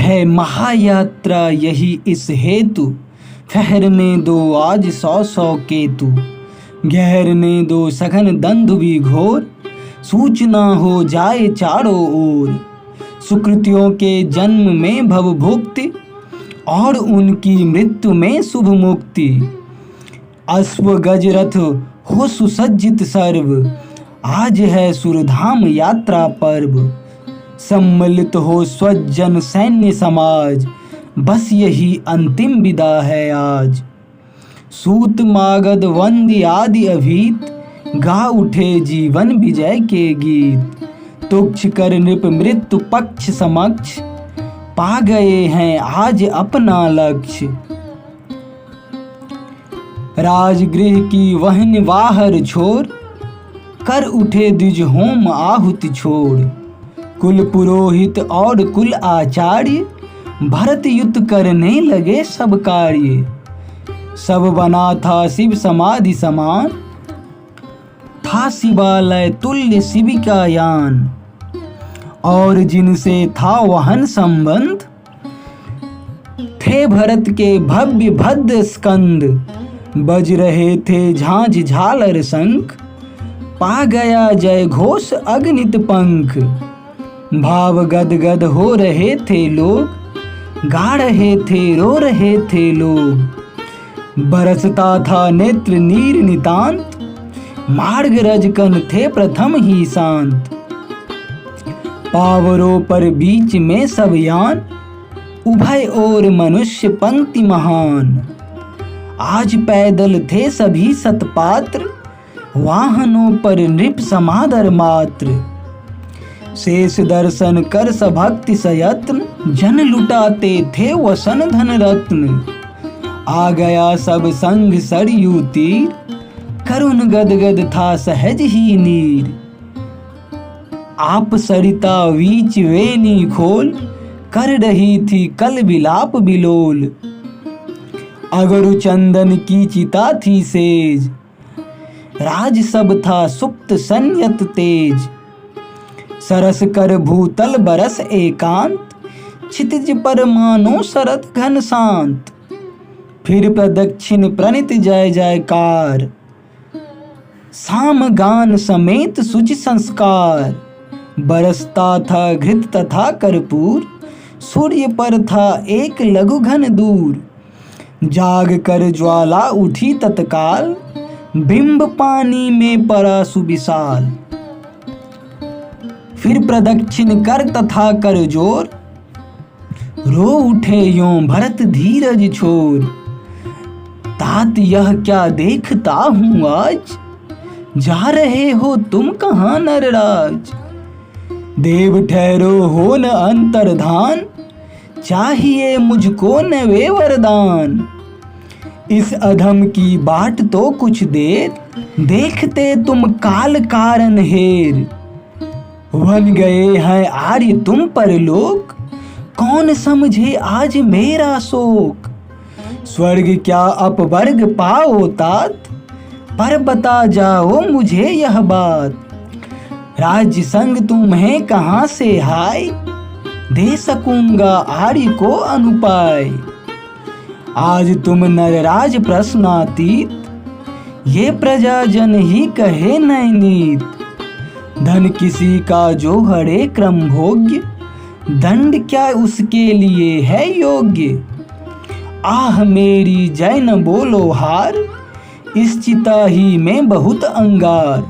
है महायात्रा यही इस हेतु, ठहरने दो आज 100 केतु। गहरने दो सघन दंधु भी घोर, सूचना हो जाए चारों ओर। सुकृतियों के जन्म में भव भुक्ति, और उनकी मृत्यु में शुभ मुक्ति। अश्व गज रथ हो सुसज्जित सर्व, आज है सुरधाम यात्रा पर्व। सम्मिलित हो स्वजन सैन्य समाज, बस यही अंतिम विदा है आज। सूत मागध वंद्य आदि अभीत, गा उठे जीवन विजय के गीत। तुच्छ कर नृप मृत्यु पक्ष समक्ष, पा गए हैं आज अपना लक्ष्य। राजगृह की वहन बाहर छोड़, कर उठे द्विज होम आहुति छोड़। कुल पुरोहित और कुल आचार्य, भरत युद्ध करने लगे सब कार्य। सब बना था शिव समाधि समान, था शिवालय तुल्य शिविका यान। और जिनसे था वहन संबंध, थे भरत के भव्य भद्र स्कंद। बज रहे थे झांझ झालर शंख, पा गया जय घोष अगणित पंख। भाव गद गद हो रहे थे लोग, गा रहे थे रो रहे थे लोग। बरसता था नेत्र नीर नितांत, मार्ग रजकन थे प्रथम ही शांत। पावरों पर बीच में सब यान, उभय और मनुष्य पंक्ति महान। आज पैदल थे सभी सतपात्र, वाहनों पर नृप समादर मात्र। शेष दर्शन कर सभक्ति सयत्न, जन लुटाते थे वसन धन रत्न। आ गया सब संग सरयू तीर, करुण गदगद था सहज ही नीर। आप सरिता बीच वेणी खोल, कर रही थी कल विलाप बिलोल। अगरु चंदन की चिता थी सेज, राज सब था सुप्त संयत तेज। सरस कर भूतल बरस एकांत, क्षितिज पर मानो शरद घन शांत। फिर प्रदक्षिण प्रणित जय जयकार, साम गान समेत शुचि संस्कार। बरसता था घृत तथा कर्पूर, सूर्य पर था एक लघु घन दूर। जाग कर ज्वाला उठी तत्काल, बिंब पानी में पड़ा सुविशाल। फिर प्रदक्षिण कर तथा कर जोर, रो उठे यों भरत धीरज छोर। तात यह क्या देखता हूँ आज, जा रहे हो तुम कहाँ नरराज। देव ठहरो हो न अंतर्धान, चाहिए मुझको न वे वरदान। इस अधम की बाट तो कुछ देर, देखते तुम काल कारण हेर। बन गए हैं आर्य तुम पर लोक, कौन समझे आज मेरा शोक। स्वर्ग क्या अपवर्ग पाओ तात, पर बता जाओ मुझे यह बात। राज्य संग तुम्हें कहाँ से हाय, दे सकूंगा आर्य को अनुपाय। आज तुम नरराज प्रश्नातीत, ये प्रजाजन ही कहे नैनीत। धन किसी का जो हरे क्रम भोग्य, दंड क्या उसके लिए है योग्य। आह मेरी जय न बोलो हार, इस चिता ही में बहुत अंगार।